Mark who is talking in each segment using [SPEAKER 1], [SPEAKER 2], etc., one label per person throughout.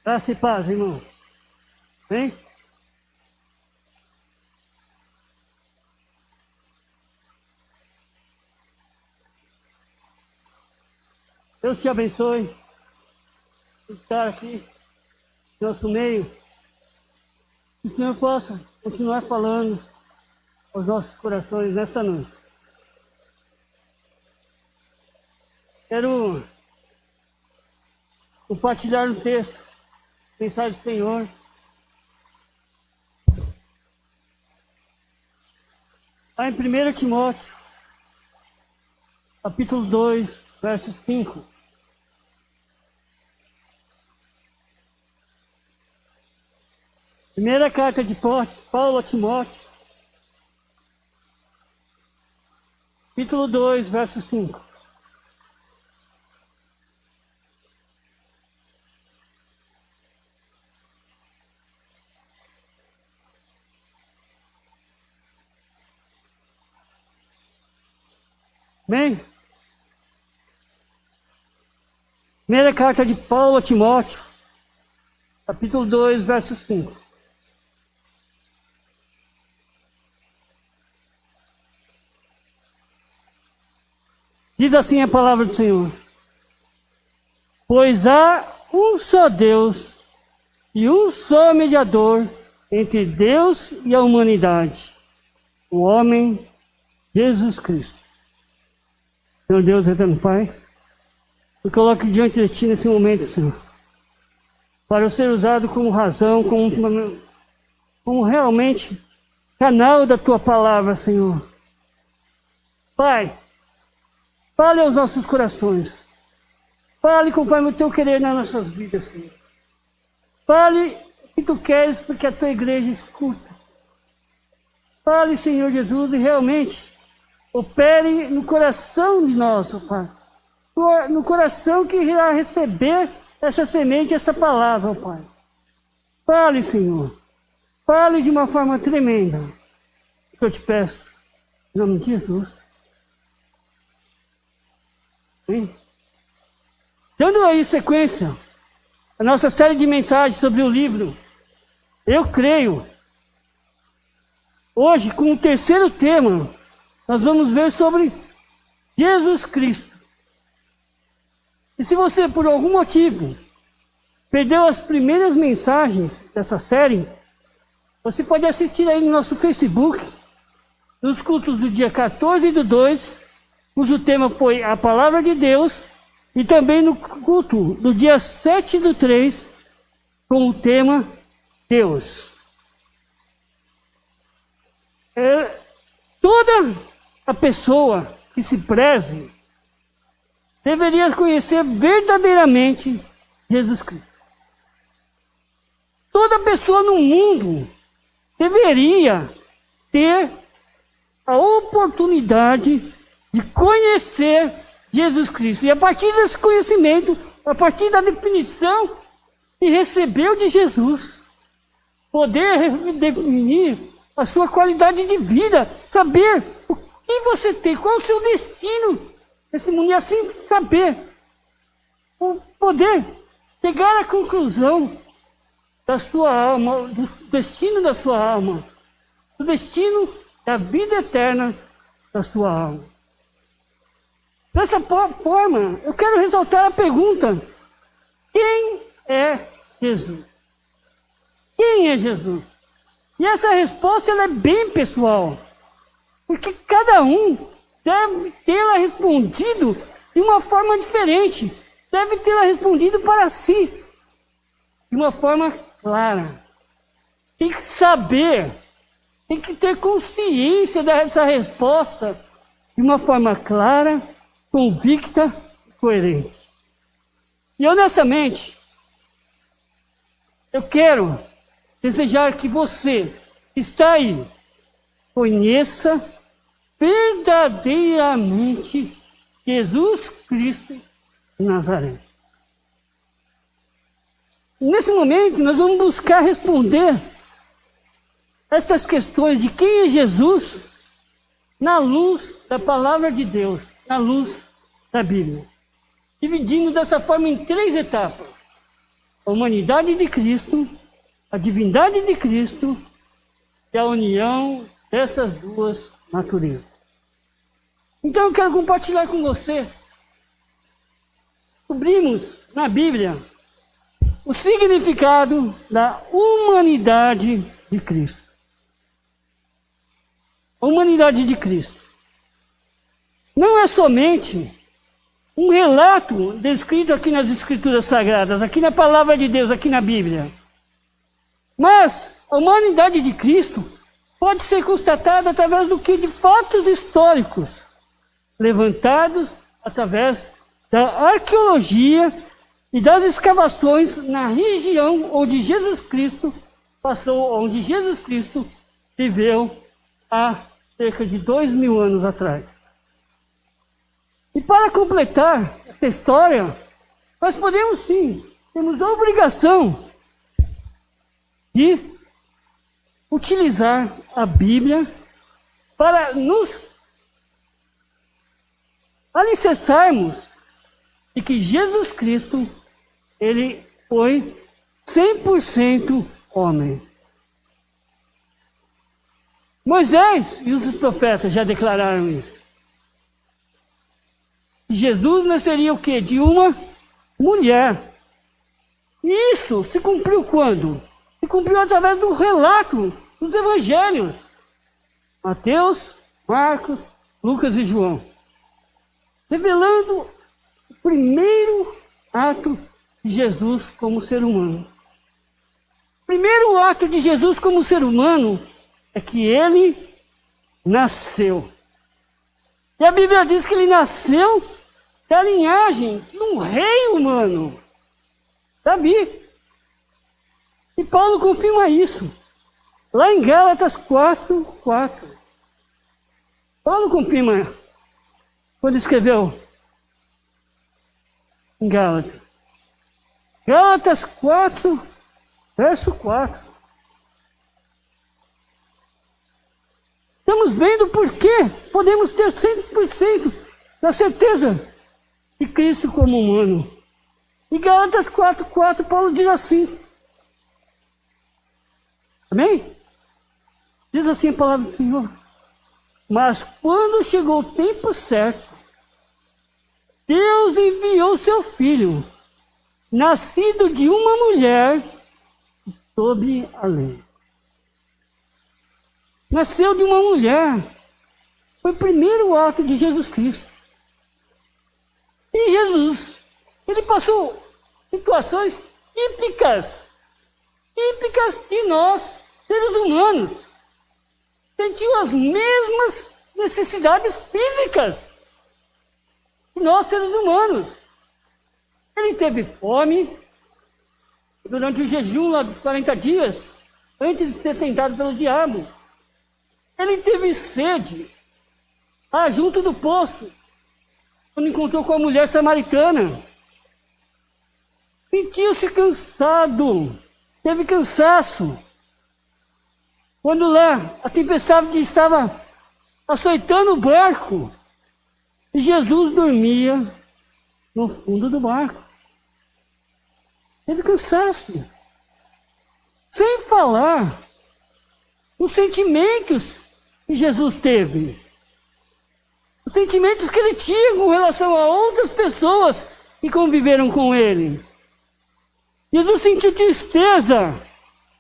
[SPEAKER 1] Graça e paz, irmão. Vem. Deus te abençoe. Por estar aqui no nosso meio. Que o Senhor possa continuar falando aos nossos corações nesta noite. Quero compartilhar um texto, mensagem do Senhor. Lá em 1 Timóteo, capítulo 2, verso 5. Primeira carta de Paulo a Timóteo, capítulo 2, verso 5. Bem, primeira carta de Paulo a Timóteo, capítulo 2, verso 5. Diz assim a palavra do Senhor: pois há um só Deus e um só mediador entre Deus e a humanidade, o homem Jesus Cristo. Senhor Deus, eterno Pai, eu coloco diante de Ti nesse momento, Senhor, para eu ser usado como razão, como realmente canal da Tua palavra, Senhor. Pai, fale aos nossos corações. Fale conforme o Teu querer nas nossas vidas, Senhor. Fale o que Tu queres, porque a Tua igreja escuta. Fale, Senhor Jesus, e realmente opere no coração de nós, Pai. No coração que irá receber essa semente, essa palavra, Pai. Fale, Senhor. Fale de uma forma tremenda. Que eu te peço, em nome de Jesus. Amém? Dando aí sequência a nossa série de mensagens sobre o livro Eu Creio, hoje, com o terceiro tema, nós vamos ver sobre Jesus Cristo. E se você, por algum motivo, perdeu as primeiras mensagens dessa série, você pode assistir aí no nosso Facebook, nos cultos do dia 14/2, cujo tema foi a Palavra de Deus, e também no culto do dia 7/3, com o tema Deus. Toda a pessoa que se preze deveria conhecer verdadeiramente Jesus Cristo. Toda pessoa no mundo deveria ter a oportunidade de conhecer Jesus Cristo. E a partir desse conhecimento, a partir da definição que recebeu de Jesus, poder definir a sua qualidade de vida, saber o que você tem, qual é o seu destino nesse mundo, e assim saber, poder chegar à conclusão da sua alma, do destino da sua alma, do destino da vida eterna da sua alma. Dessa forma, eu quero ressaltar a pergunta: quem é Jesus? Quem é Jesus? E essa resposta ela é bem pessoal, porque cada um deve tê-la respondido de uma forma diferente, deve tê-la respondido para si, de uma forma clara. Tem que saber, tem que ter consciência dessa resposta de uma forma clara, convicta e coerente. E honestamente, eu quero desejar que você que está aí conheça verdadeiramente Jesus Cristo de Nazaré. Nesse momento, nós vamos buscar responder essas questões de quem é Jesus na luz da palavra de Deus, na luz da Bíblia, dividindo dessa forma em 3 etapas. a humanidade de Cristo, a divindade de Cristo e a união dessas duas naturezas. Então eu quero compartilhar com você. Descobrimos na Bíblia o significado da humanidade de Cristo. A humanidade de Cristo não é somente um relato descrito aqui nas Escrituras Sagradas, aqui na Palavra de Deus, aqui na Bíblia. Mas a humanidade de Cristo pode ser constatada através do que? De fatos históricos, levantados através da arqueologia e das escavações na região onde Jesus Cristo passou, onde Jesus Cristo viveu há cerca de 2000 anos atrás. E para completar essa história, nós podemos sim, temos a obrigação de utilizar a Bíblia para nos alicerçarmos de que Jesus Cristo, ele foi 100% homem. Moisés e os profetas já declararam isso. Jesus nasceria o quê? De uma mulher. E isso se cumpriu quando? Se cumpriu através do relato dos evangelhos. Mateus, Marcos, Lucas e João. Revelando o primeiro ato de Jesus como ser humano. O primeiro ato de Jesus como ser humano é que ele nasceu. E a Bíblia diz que ele nasceu da linhagem de um rei humano, Davi. E Paulo confirma isso, lá em Gálatas 4:4. Paulo confirma, quando escreveu em Gálatas. Gálatas 4, verso 4. Estamos vendo por que podemos ter 100% da certeza de Cristo como humano. Em Gálatas 4:4, Paulo diz assim. Amém? Diz assim a palavra do Senhor. Mas quando chegou o tempo certo, Deus enviou seu filho, nascido de uma mulher, sob a lei. Nasceu de uma mulher. Foi o primeiro ato de Jesus Cristo. E Jesus, ele passou situações típicas de nós, seres humanos. Sentiu as mesmas necessidades físicas que nós, seres humanos. Ele teve fome durante o jejum lá dos 40 dias, antes de ser tentado pelo diabo. Ele teve sede, junto do poço, quando encontrou com a mulher samaritana. Sentiu-se cansado, teve cansaço. Quando lá a tempestade estava açoitando o barco, e Jesus dormia no fundo do barco. Teve cansaço. Sem falar os sentimentos que Jesus teve. Os sentimentos que ele tinha com relação a outras pessoas que conviveram com ele. Jesus sentiu tristeza.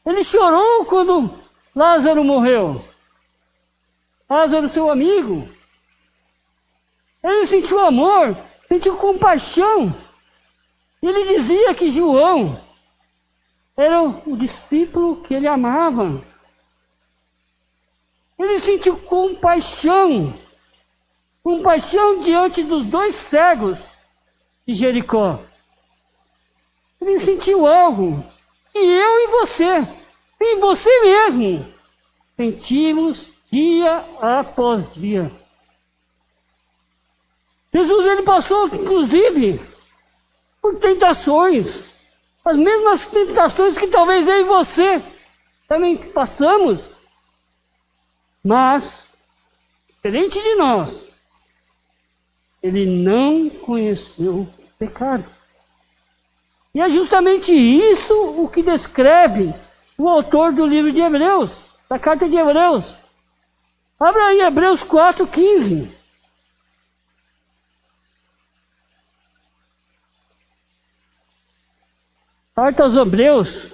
[SPEAKER 1] Ele chorou quando Lázaro morreu. Lázaro, seu amigo. Ele sentiu amor, sentiu compaixão. Ele dizia que João era o discípulo que ele amava. Ele sentiu compaixão. Compaixão diante dos 2 cegos de Jericó. Ele sentiu algo que eu e você mesmo, sentimos dia após dia. Jesus, ele passou, inclusive, por tentações, as mesmas tentações que talvez eu e você também passamos, mas, diferente de nós, ele não conheceu o pecado. E é justamente isso o que descreve o autor do livro de Hebreus, da carta de Hebreus. Abra aí Hebreus 4:15. Carta aos Hebreus,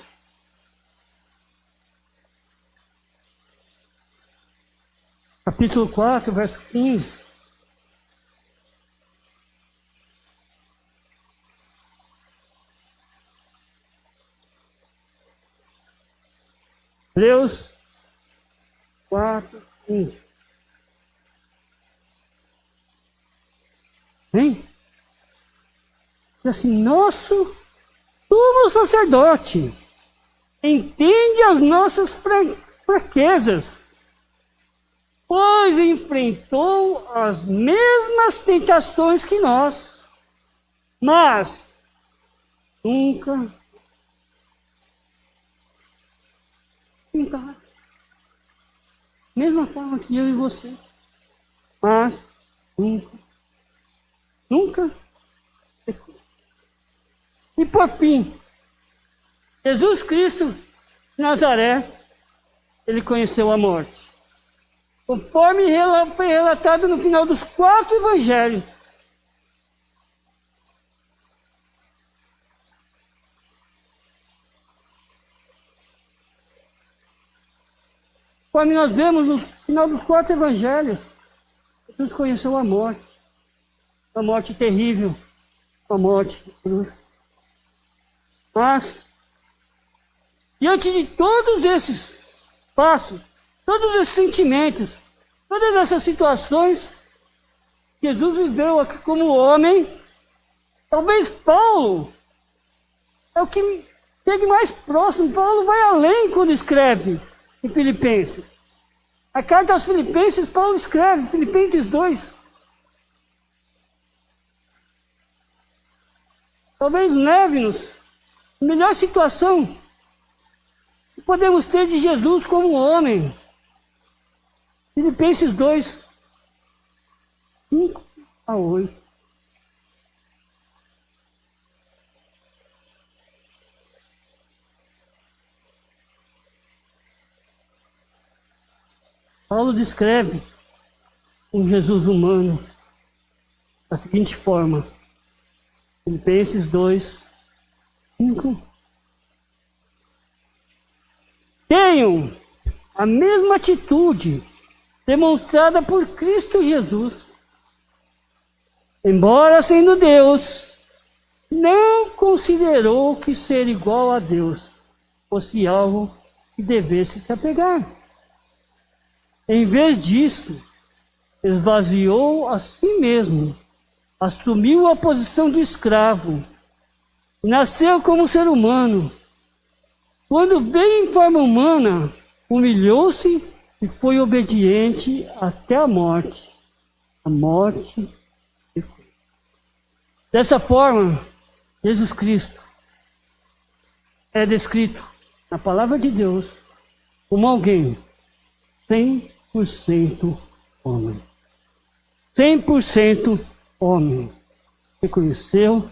[SPEAKER 1] capítulo 4, verso 15. Hebreus 4:15. Hein? Diz assim, nosso sumo sacerdote entende as nossas fraquezas, pois enfrentou as mesmas tentações que nós, mas nunca tentado. Mesma forma que eu e você, mas nunca pecou. E por fim, Jesus Cristo de Nazaré, ele conheceu a morte. Conforme foi relatado no final dos 4 evangelhos. Conforme nós vemos no final dos 4 evangelhos, Jesus conheceu a morte terrível, a morte de cruz. Mas, diante de todos esses passos, todos esses sentimentos, todas essas situações, Jesus viveu aqui como homem. Talvez Paulo é o que chegue mais próximo. Paulo vai além quando escreve em Filipenses. A carta aos Filipenses, Paulo escreve, Filipenses 2. Talvez leve-nos a melhor situação que podemos ter de Jesus como homem. Filipenses 2, 5-8. Paulo descreve um Jesus humano da seguinte forma. Filipenses 2, 5. Tenham a mesma atitude demonstrada por Cristo Jesus. Embora sendo Deus, não considerou que ser igual a Deus fosse algo que devesse se apegar. Em vez disso, esvaziou a si mesmo, assumiu a posição de escravo, nasceu como ser humano. Quando veio em forma humana, humilhou-se e foi obediente até a morte de cruz. Dessa forma, Jesus Cristo é descrito na palavra de Deus como alguém 100% homem. 100% homem. Reconheceu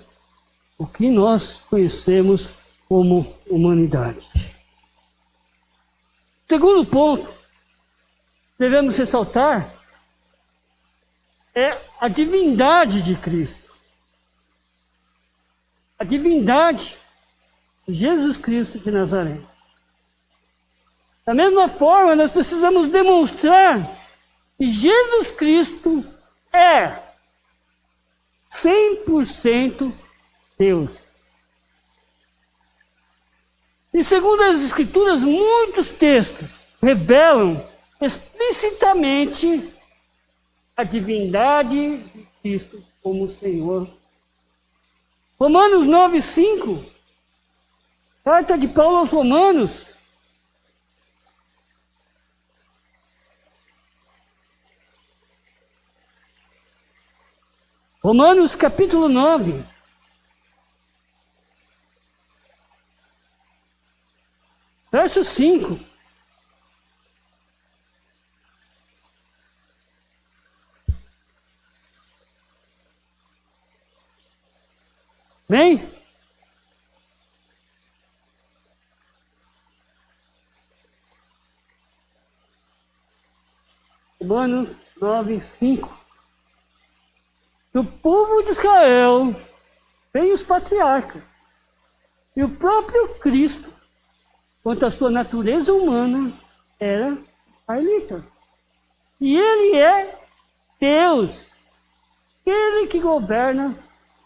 [SPEAKER 1] o que nós conhecemos como humanidade. Segundo ponto, devemos ressaltar é a divindade de Cristo. A divindade de Jesus Cristo de Nazaré. Da mesma forma, nós precisamos demonstrar que Jesus Cristo é 100% Deus. E segundo as Escrituras, muitos textos revelam explicitamente a divindade de Cristo como Senhor. Romanos 9:5, carta de Paulo aos Romanos. Romanos capítulo 9. Verso 5. Bem, Romanos 9, 5. Do povo de Israel vem os patriarcas. E o próprio Cristo, quanto à sua natureza humana, era israelita. E ele é Deus, ele que governa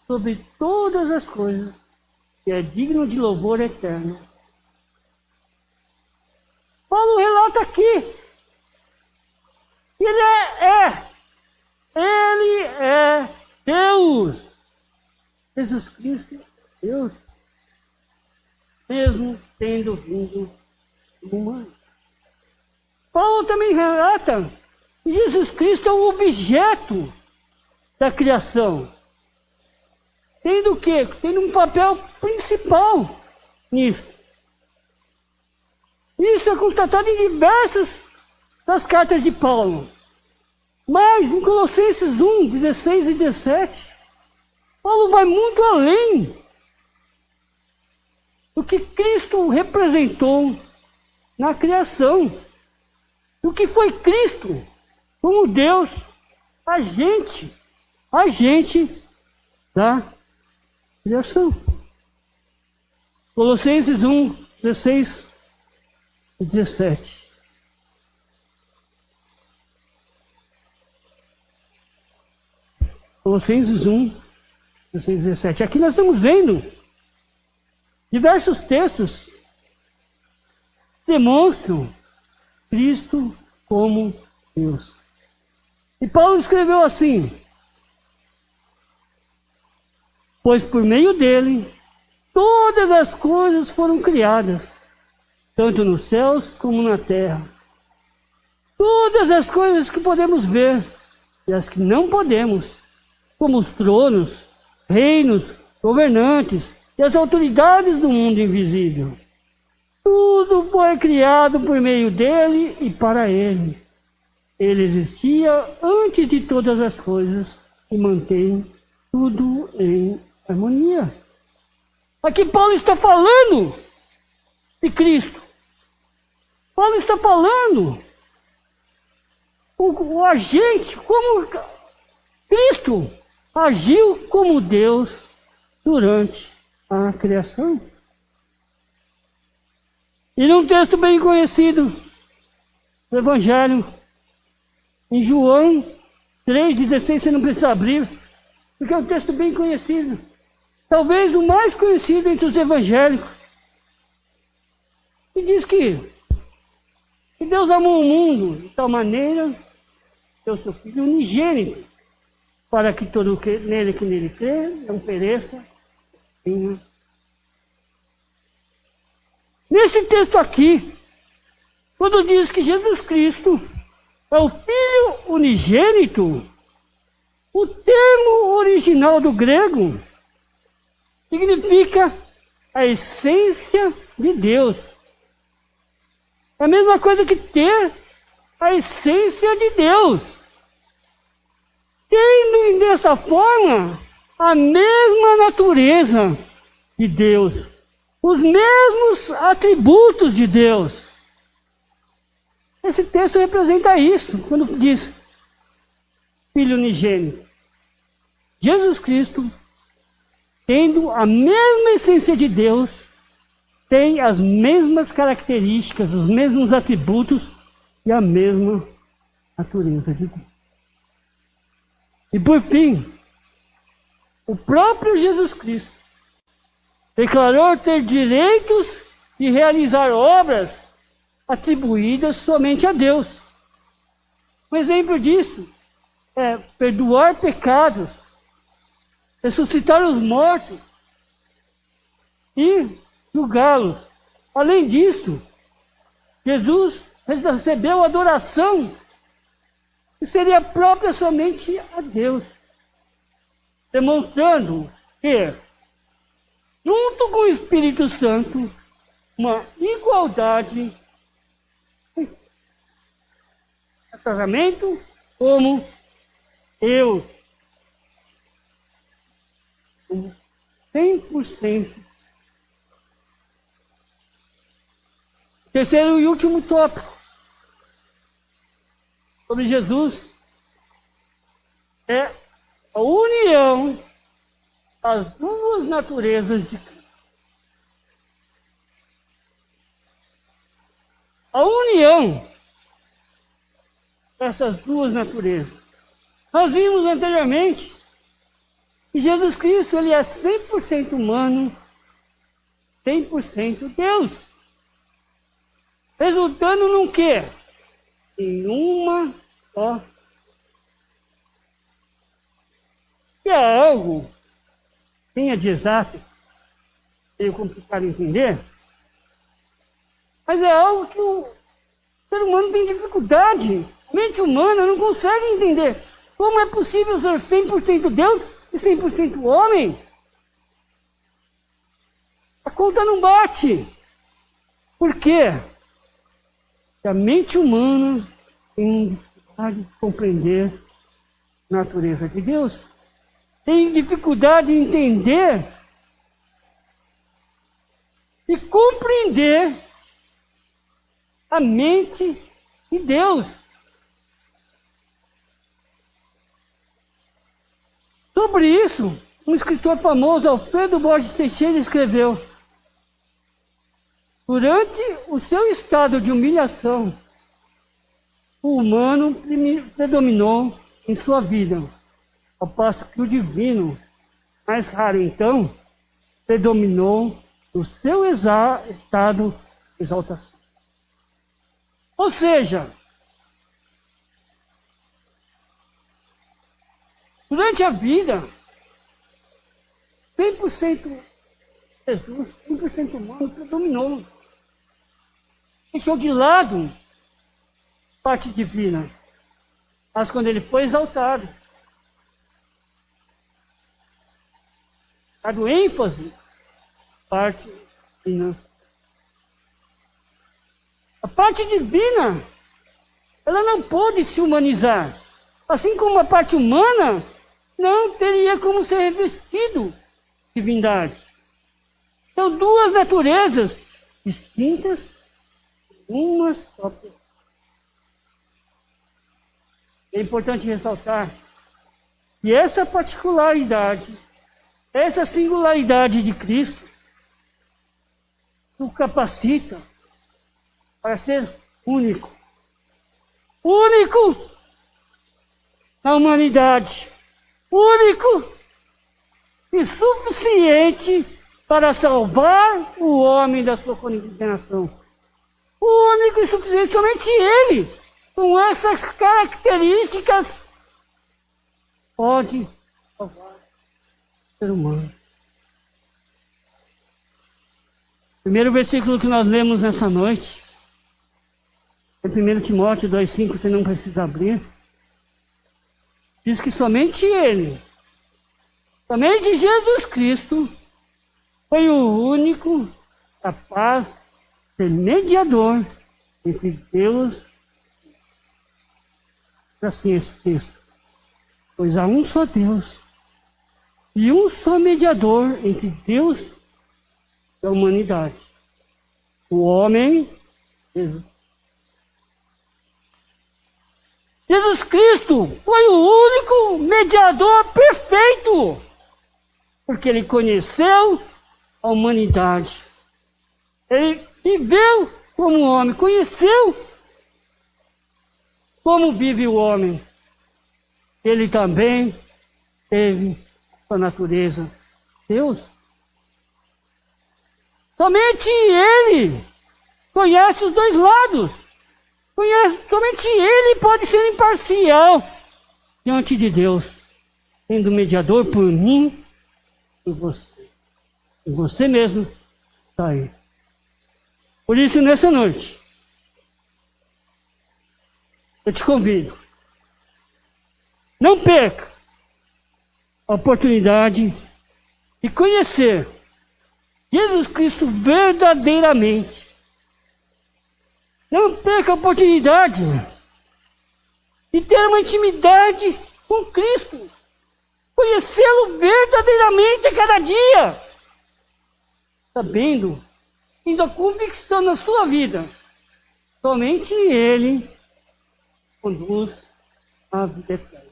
[SPEAKER 1] sobre todas as coisas, e é digno de louvor eterno. Paulo relata aqui, ele é Deus. Jesus Cristo é Deus, mesmo tendo vindo humano. Paulo também relata que Jesus Cristo é o objeto da criação. Tendo o quê? Tendo um papel principal nisso. Isso é constatado em diversas das cartas de Paulo. Mas em Colossenses 1, 16 e 17, Paulo vai muito além do que Cristo representou na criação. Do que foi Cristo como Deus, agente da criação. Colossenses 1, 16 e 17. Colossenses 1, 16 e 17. Aqui nós estamos vendo diversos textos que demonstram Cristo como Deus. E Paulo escreveu assim: pois por meio dele todas as coisas foram criadas, tanto nos céus como na terra. Todas as coisas que podemos ver e as que não podemos, como os tronos, reinos, governantes e as autoridades do mundo invisível. Tudo foi criado por meio dele e para ele. Ele existia antes de todas as coisas e mantém tudo em harmonia. Aqui Paulo está falando de Cristo. Paulo está falando o agente, como Cristo agiu como Deus durante a criação. E num texto bem conhecido do Evangelho, em João 3,16, você não precisa abrir, porque é um texto bem conhecido. Talvez o mais conhecido entre os evangélicos. E diz que Deus amou o mundo de tal maneira, deu seu Filho unigênito, para que todo que nele crê não pereça, tenha. Nesse texto aqui, quando diz que Jesus Cristo é o Filho unigênito, o termo original do grego significa a essência de Deus. É a mesma coisa que ter a essência de Deus. Tendo dessa forma a mesma natureza de Deus, os mesmos atributos de Deus. Esse texto representa isso, quando diz Filho unigênito. Jesus Cristo, tendo a mesma essência de Deus, tem as mesmas características, os mesmos atributos e a mesma natureza de Deus. E por fim, o próprio Jesus Cristo declarou ter direitos de realizar obras atribuídas somente a Deus. Um exemplo disso é perdoar pecados, ressuscitar os mortos e julgá-los. Além disso, Jesus recebeu adoração que seria própria somente a Deus, demonstrando que, junto com o Espírito Santo, uma igualdade no casamento como Deus, como 100%. Terceiro e último tópico. sobre Jesus é a união das duas naturezas de Cristo. A união dessas duas naturezas. Nós vimos anteriormente que Jesus Cristo ele é 100% humano, 100% Deus. Resultando num quê? Em uma só. Que é algo, tenha de exato, meio complicado de entender, mas é algo que o ser humano tem dificuldade. A mente humana não consegue entender. Como é possível ser 100% Deus e 100% homem? A conta não bate. Por quê? Porque a mente humana tem dificuldade de compreender a natureza de Deus. Tem dificuldade de entender e compreender a mente de Deus. Sobre isso, um escritor famoso, Alfredo Borges Teixeira, escreveu: durante o seu estado de humilhação, o humano predominou em sua vida, ao passo que o divino, mais raro então, predominou no seu estado de exaltação. Ou seja, durante a vida, 100% Jesus, 100% humano, predominou. Deixou de lado a parte divina. Mas quando ele foi exaltado, dado ênfase à parte divina. A parte divina, ela não pôde se humanizar. Assim como a parte humana não teria como ser revestido de divindade. São duas naturezas distintas, uma só pessoa. É importante ressaltar que essa particularidade, essa singularidade de Cristo, o capacita para ser único. Único na humanidade. Único e suficiente para salvar o homem da sua condenação. Único e suficiente, somente Ele, com essas características, pode salvar o ser humano. O primeiro versículo que nós lemos nessa noite é 1 Timóteo 2,5, você não precisa abrir. Diz que somente Ele, somente Jesus Cristo, foi o único capaz de ser mediador entre Deus e assim esse texto. Pois há um só Deus e um só mediador entre Deus e a humanidade. O homem, Jesus. Jesus Cristo foi o único mediador perfeito, porque Ele conheceu a humanidade. Ele viveu como homem, conheceu como vive o homem. Ele também teve sua natureza, Deus. Somente Ele conhece os dois lados. Somente Ele pode ser imparcial diante de Deus, sendo mediador por mim e você. E você mesmo está aí. Por isso, nessa noite, eu te convido, não perca a oportunidade de conhecer Jesus Cristo verdadeiramente. Não perca a oportunidade de ter uma intimidade com Cristo. Conhecê-lo verdadeiramente a cada dia. Sabendo, tendo a convicção na sua vida, somente Ele conduz à vida eterna.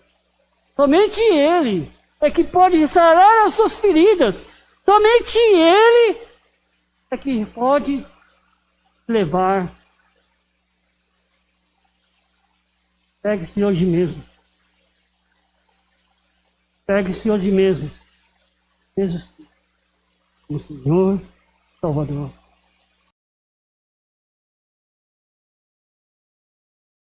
[SPEAKER 1] Somente Ele é que pode sarar as suas feridas. Somente Ele é que pode levar. Pegue-se hoje mesmo. Pegue-se hoje mesmo. Jesus, como Senhor, Salvador.